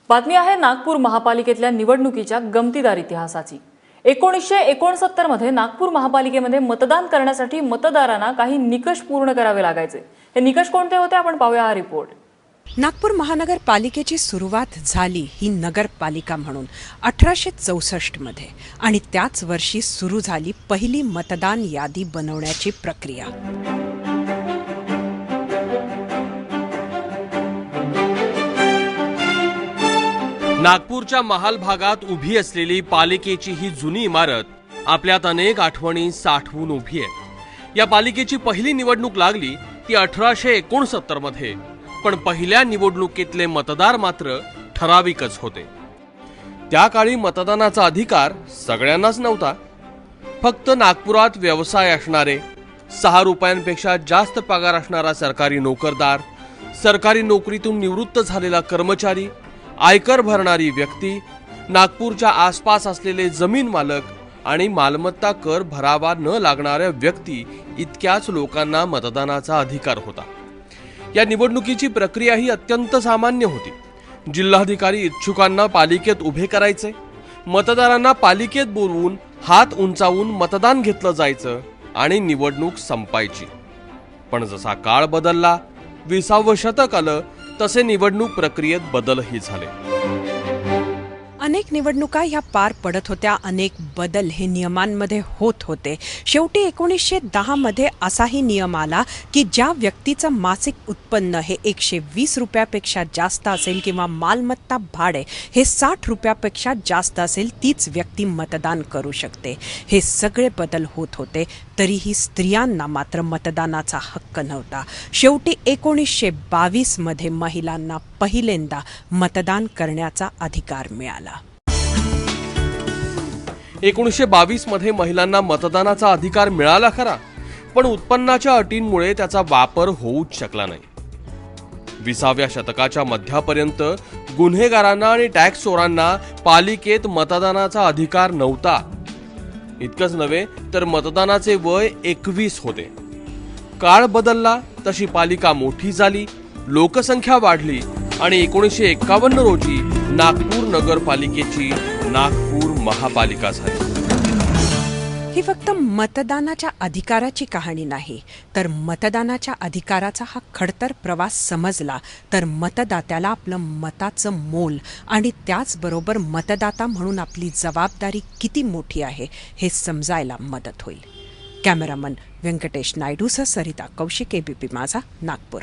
बातमी आहे नागपूर महापालिकेतल्या निवडणुकीच्या गमतीदार इतिहासाची। 1969 मध्ये नागपूर महापालिकेमध्ये मतदान करण्यासाठी मतदारांना काही निकष पूर्ण करावे लागायचे। हे निकष कोणते होते आपण पाहूया हा रिपोर्ट। नागपूर महानगरपालिकेची सुरुवात झाली ही नगरपालिका म्हणून 1864 मध्ये आणि त्याच वर्षी सुरू झाली पहिली मतदान यादी बनवण्याची प्रक्रिया। नागपूरच्या महाल भागात उभी असलेली पालिकेची ही जुनी इमारत आपल्यात अनेक आठवणी साठवून उभी आहे। या पालिकेची पहिली निवडणूक लागली ती 1869 मध्ये, पण पहिल्या निवडणुकीतले मतदार मात्र ठराविकच होते। त्या काळी मतदानाचा अधिकार सगळ्यांनाच नव्हता। फक्त नागपुरात व्यवसाय असणारे, 6 रुपयांपेक्षा जास्त पगार असणारा सरकारी नोकरदार, सरकारी नोकरीतून निवृत्त झालेला कर्मचारी, आयकर भरणारी व्यक्ती, नागपूरच्या आसपास असलेले जमीन मालक आणि मालमत्ता कर भरावा न लागणाऱ्या व्यक्ती इतक्याच लोकांना मतदानाचा अधिकार होता। या निवडणुकीची प्रक्रिया ही अत्यंत सामान्य होती। जिल्हाधिकारी इच्छुकांना पालिकेत उभे करायचे, मतदारांना पालिकेत बोलवून हात उंचावून मतदान घेतलं जायचं आणि निवडणूक संपायची। पण जसा काळ बदलला, 20वे शतक आलं, तसे निवडणूक प्रक्रियेत बदलही झाले। अनेक निवडणुका ह्या पार पडत होत्या, अनेक बदल हे नियमांमध्ये होत होते। शेवटी 1910 मध्ये असाही नियम आला की ज्या व्यक्तीचं मासिक उत्पन्न हे 120 रुपयापेक्षा जास्त असेल किंवा मालमत्ता भाडे हे 60 रुपयापेक्षा जास्त असेल तीच व्यक्ती मतदान करू शकते। हे सगळे बदल होत होते, तरीही स्त्रियांना मात्र मतदानाचा हक्क नव्हता। शेवटी 1922 मध्ये महिलांना पहिल्यांदा मतदान करण्याचा अधिकार मिळाला। 1922 मध्ये महिलांना मतदानाचा अधिकार मिळाला खरा, पण उत्पन्नाच्या अटींमुळे त्याचा वापर होऊच शकला नाही। 20व्या शतकाच्या मध्यापर्यंत गुन्हेगारांना आणि टॅक्स चोरांना पालिकेत मतदानाचा अधिकार नव्हता। इतकंच नव्हे तर मतदानाचे वय 21 होते। काळ बदलला तशी पालिका मोठी झाली, लोकसंख्या वाढली आणि 1951 रोजी नागपूर नगरपालिकेची नागपूर महापालिका झाली। ही फक्त मतदानाच्या अधिकाराची कहाणी नाही, तर मतदानाच्या अधिकाराचा हा खडतर प्रवास समजला तर मतदात्याला आपलं मताचं मोल आणि त्याचबरोबर मतदाता म्हणून आपली जबाबदारी किती मोठी आहे हे समजायला मदत होईल। कॅमेरामन व्यंकटेश नायडूसह सरिता कौशिक, ABP माझा, नागपूर।